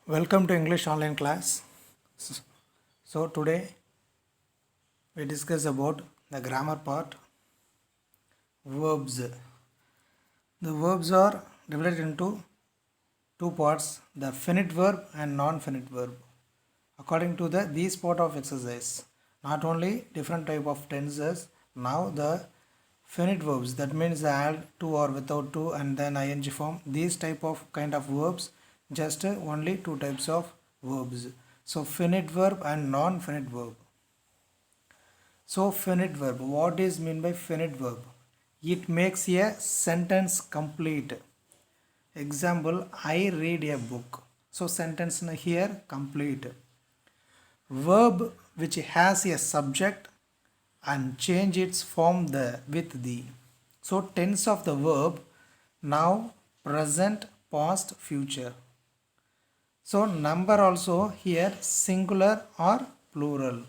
Welcome to English online class. So today we discuss about the grammar part, verbs. The verbs are divided into two parts, the finite verb and non-finite verb. According to these part of exercise, not only different type of tenses, now the finite verbs, that means the add to or without to and then ing form, these type of kind of verbs, just only two types of verbs. So finite verb and non-finite verb. So finite verb, what is mean by finite verb? It makes a sentence complete. Example, I read a book. So sentence here complete. Verb which has a subject and change its form with the. So tense of the verb now, present, past, future. So number also here singular or plural.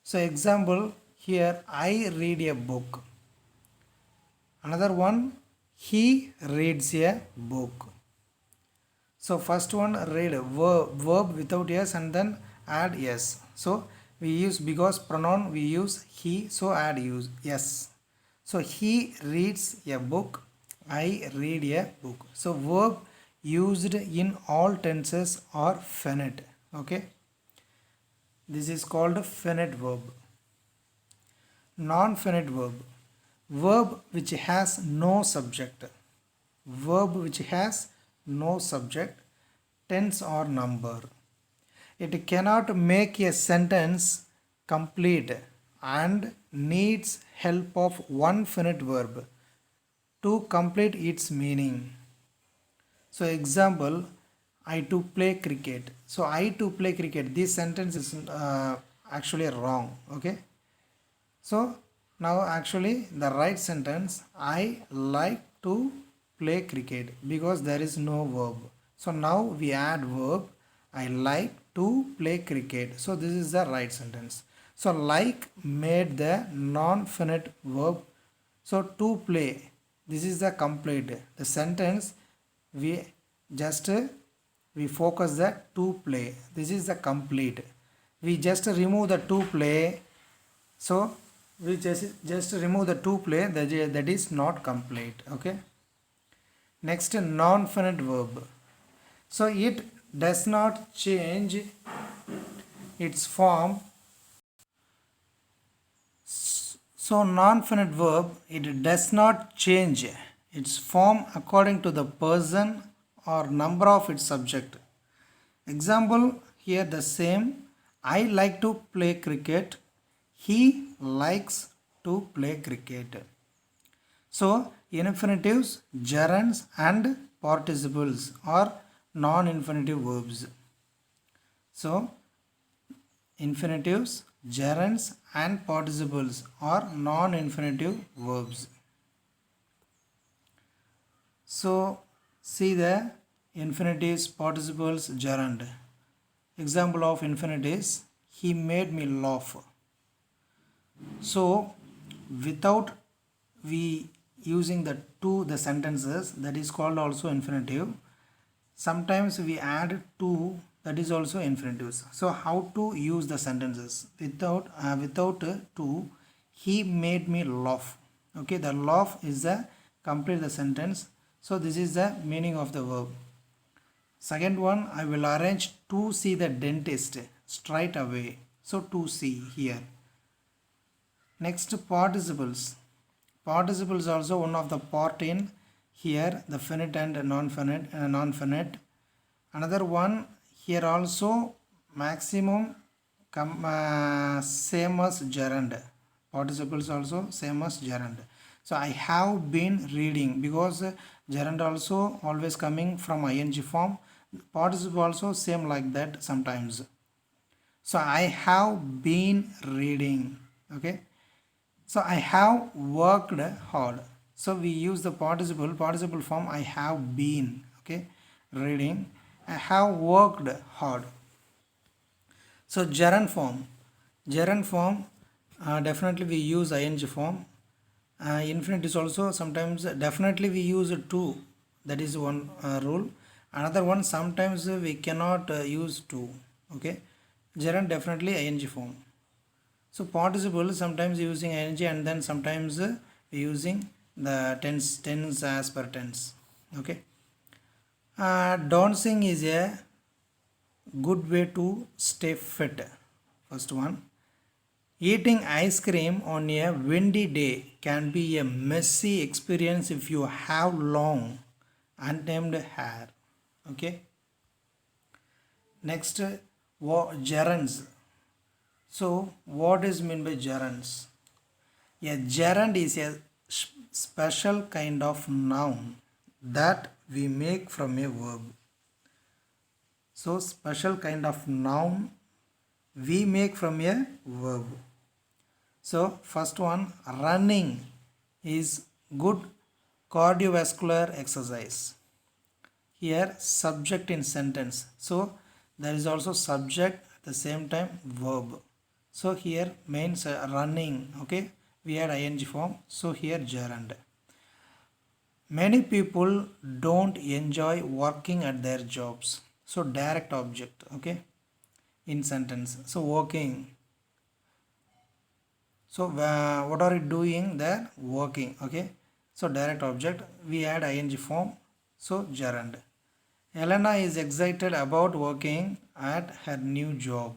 So example here, I read a book. Another one, he reads a book. So first one, read, verb without s and then add s. So we use, because pronoun we use he, so add use yes. So he reads a book, I read a book. So verb used in all tenses are finite. Okay, this is called finite verb. Non-finite verb, verb which has no subject. Verb which has no subject, tense or number. It cannot make a sentence complete and needs help of one finite verb to complete its meaning. So example, I to play cricket. So I to play cricket, this sentence is actually wrong. Okay, so now actually the right sentence, I like to play cricket, because there is no verb. So now we add verb, I like to play cricket. So this is the right sentence. So like made the non-finite verb. So to play, this is the complete. The sentence we just we focus the to play. This is the complete. We just remove the to play. So we just remove the to play, that is not complete. Okay, next, non-finite verb. So it does not change its form. So non-finite verb, it does not change its form according to the person or number of its subject. Example here the same, I like to play cricket, he likes to play cricket. So infinitives, gerunds and participles are non-infinitive verbs. So infinitives, gerunds and participles are non-infinitive verbs. So see the infinitives, participles, gerund. Example of infinitives, he made me laugh. So without we using the to the sentences, that is called also infinitive. Sometimes we add to, that is also infinitives. So how to use the sentences without to, he made me laugh. Okay, the laugh is the complete the sentence. So this is the meaning of the verb. Second one, I will arrange to see the dentist straight away. So to see here. Next, participles. Participles also one of the part in here, the finite and non-finite. Another one here also, maximum same as gerund. Participles also same as gerund. So I have been reading, because gerund also always coming from ing form. Participle also same like that sometimes. So I have been reading. Okay, so I have worked hard. So we use the participle form, I have been. Okay, reading, I have worked hard. So gerund form, definitely we use ing form. Infinite is also sometimes definitely we use to, that is one rule. Another one, sometimes we cannot use to. Okay, gerund definitely ing form. So participle sometimes using ing and then sometimes using the tense as per tense. Okay. Dancing is a good way to stay fit. First one. Eating ice cream on a windy day can be a messy experience if you have long, untamed hair. Okay. Next, gerunds. So, what is meant by gerunds? A gerund is a special kind of noun that we make from a verb. So, special kind of noun we make from a verb. So, first one, running is good cardiovascular exercise. Here, subject in sentence. So, there is also subject at the same time verb. So, here means running. Okay, we had ing form. So, here gerund. Many people don't enjoy working at their jobs. So, direct object. Okay, in sentence. So, working. So, what are you doing there? Working. Okay, so direct object. We add ing form. So, gerund. Elena is excited about working at her new job.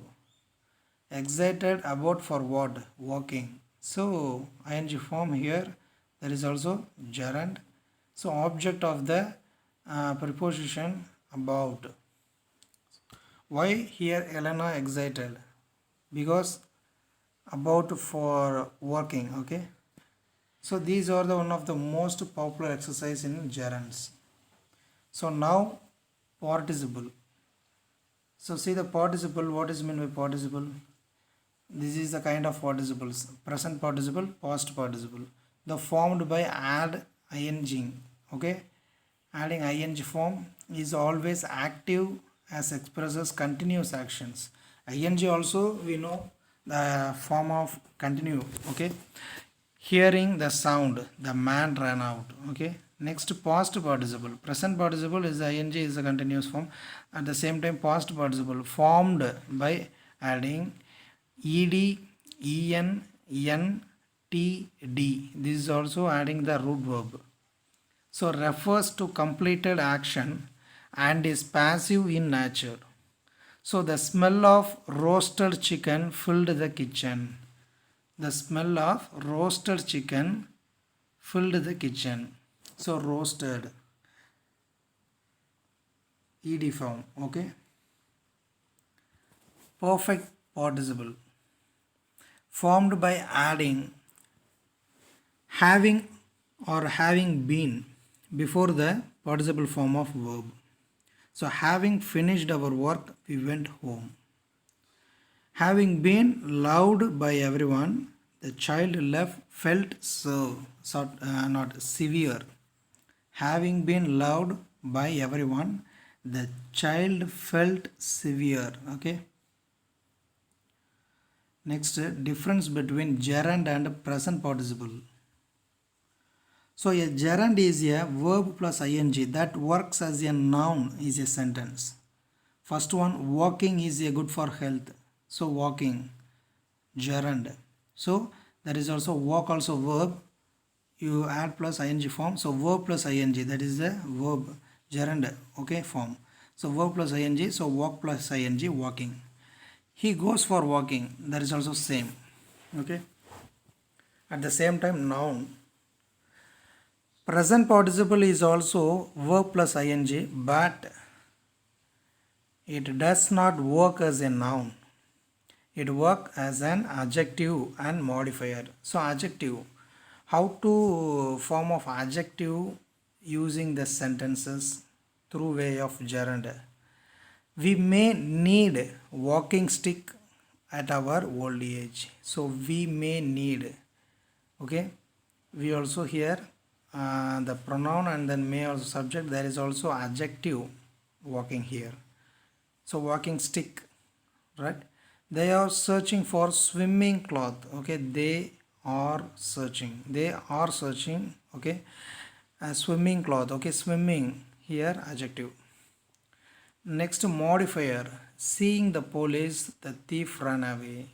Excited about for what? Working. So, ing form here. There is also gerund. So, object of the preposition about. Why here Elena excited? Because about for working. Okay. So, these are the one of the most popular exercise in gerunds. So, now participle. So, see the participle, what is meant by participle? This is the kind of participles: present participle, past participle. The formed by add ing. Okay, adding ing form is always active as expresses continuous actions. Ing also we know the form of continue. Okay, hearing the sound, the man ran out. Okay, next past participle. Present participle is ing is a continuous form. At the same time, past participle formed by adding ed, en, n, t, d. This is also adding the root verb. So refers to completed action and is passive in nature. So the smell of roasted chicken filled the kitchen. The smell of roasted chicken filled the kitchen. So roasted, ed form. Okay. Perfect participle formed by adding having or having been before the participle form of verb. So having finished our work, we went home. Having been loved by everyone, the child felt not severe. Having been loved by everyone, the child felt severe. Okay. Next, difference between gerund and present participle. So a gerund is a verb plus ing that works as a noun is a sentence. First one, walking is a good for health. So walking, gerund. So there is also walk also verb. You add plus ing form. So verb plus ing, that is the verb gerund. Okay, form. So verb plus ing. So walk plus ing, walking. He goes for walking. That is also same. Okay. At the same time, noun. Present participle is also verb plus ing, but it does not work as a noun. It works as an adjective and modifier. So adjective. How to form of adjective using the sentences through way of gerund. We may need walking stick at our old age. So we may need. Okay. We also here the pronoun and then may also subject. There is also adjective walking here. So walking stick, right? They are searching for swimming cloth. Okay, they are searching. They are searching. Okay, swimming cloth. Okay, swimming here adjective. Next modifier, seeing the police, the thief ran away.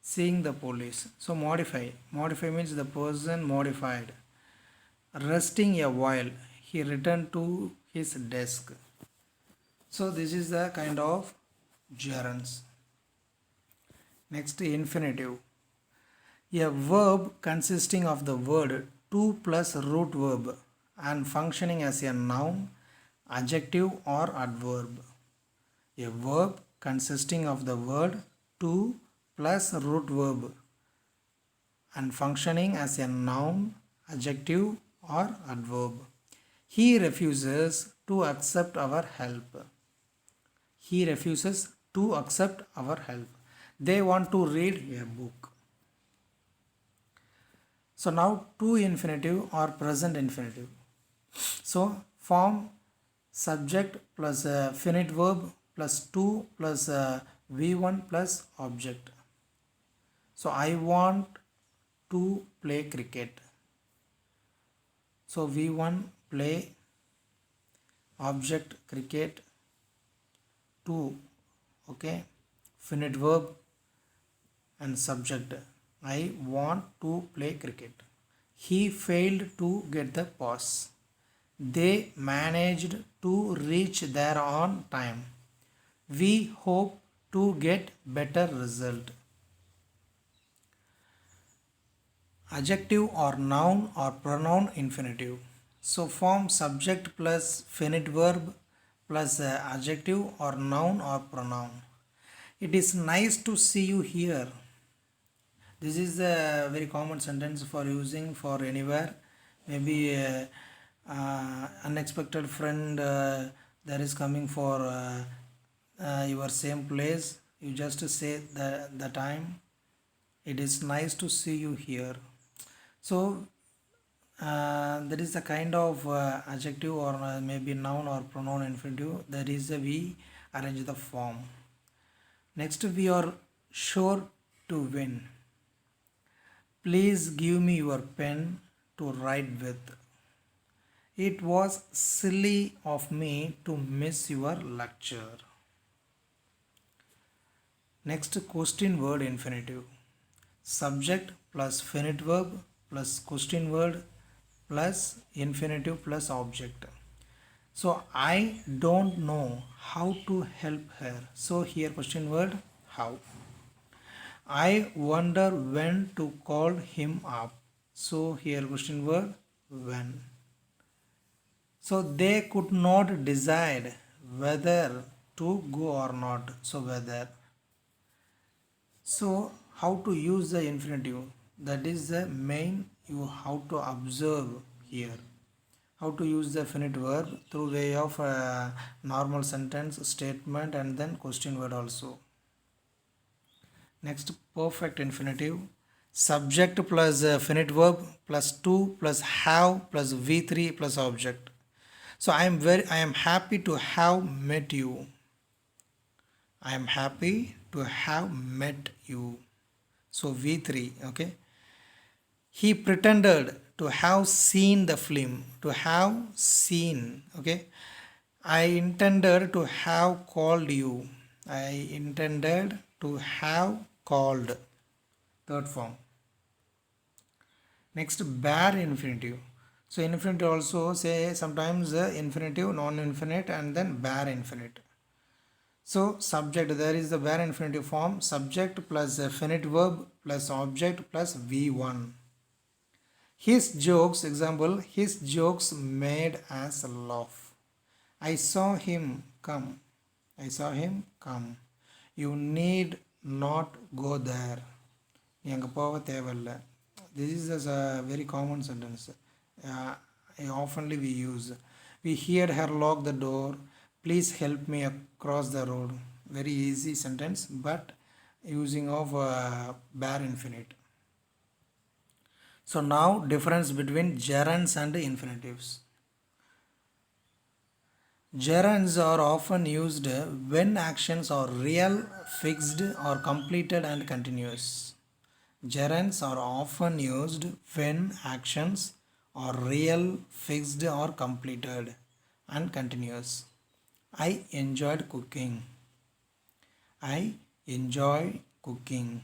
Seeing the police. So modify. Modify means the person modified. Resting a while, he returned to his desk. So this is the kind of gerunds. Next infinitive. A verb consisting of the word to plus root verb and functioning as a noun, adjective or adverb. A verb consisting of the word to plus root verb and functioning as a noun, adjective or adverb. He refuses to accept our help. He refuses to accept our help. They want to read a book. So now to infinitive or present infinitive. So form subject plus finite verb plus to plus V1 plus object. So I want to play cricket. So V1 play, object cricket, to, okay, finite verb and subject. I want to play cricket. He failed to get the pass. They managed to reach there on time. We hope to get better result. Adjective or noun or pronoun infinitive. So form subject plus finite verb plus adjective or noun or pronoun. It is nice to see you here. This is a very common sentence for using for anywhere. Maybe unexpected friend that is coming for your same place. You just say the time. It is nice to see you here. So that is the kind of adjective or maybe noun or pronoun infinitive. That is we arrange the form. Next, we are sure to win. Please give me your pen to write with. It was silly of me to miss your lecture. Next, question word infinitive. Subject plus finite verb plus question word plus infinitive plus object. So I don't know how to help her. So here question word how. I wonder when to call him up. So here question word when. So they could not decide whether to go or not. So whether. So how to use the infinitive? That is the main you how to observe here. How to use the finite verb through way of normal sentence, statement and then question word also. Next, perfect infinitive. Subject plus finite verb plus to plus have plus V3 plus object. So I am happy to have met you. I am happy to have met you. So V3, okay. He pretended to have seen the film. To have seen, okay. I intended to have called you. I intended to have called. Third form. Next, bare infinitive. So infinitive also say sometimes infinitive, non-infinite and then bare infinite. So subject, there is the bare infinitive form, subject plus finite verb plus object plus V1. His jokes, example, his jokes made us laugh. I saw him come. I saw him come. You need not go there. நீ அங்கே போக தேவையில்லை. This is a very common sentence. Oftenly we use. We heard her lock the door. Please help me across the road. Very easy sentence, but using of bare infinite. So now difference between gerunds and infinitives. Gerunds are often used when actions are real, fixed or completed and continuous. Gerunds are often used when actions are real, fixed or completed and continuous. I enjoyed cooking. I enjoy cooking.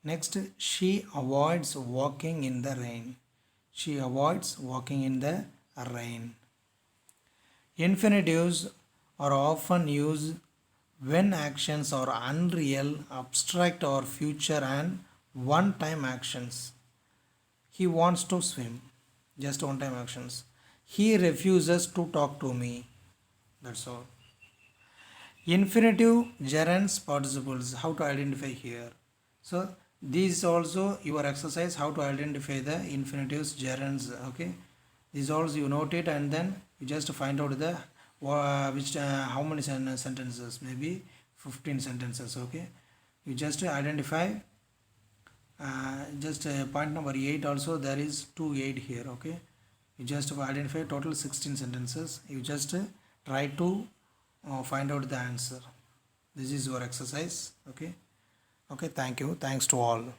Next, she avoids walking in the rain. She avoids walking in the rain. Infinitives are often used when actions are unreal, abstract, or future and one time actions. He wants to swim. Just one time actions. He refuses to talk to me. That's all. Infinitive gerunds participles. How to identify here? So these also your exercise how to identify the infinitives gerunds. Okay. These also you note it and then you just find out the which how many sentences, maybe 15 sentences. Okay. You just identify just point number 8 also there is 2 8 here. Okay. You just identify total 16 sentences. You just try to find out the answer. This is your exercise. Okay. Okay, thank you. Thanks to all.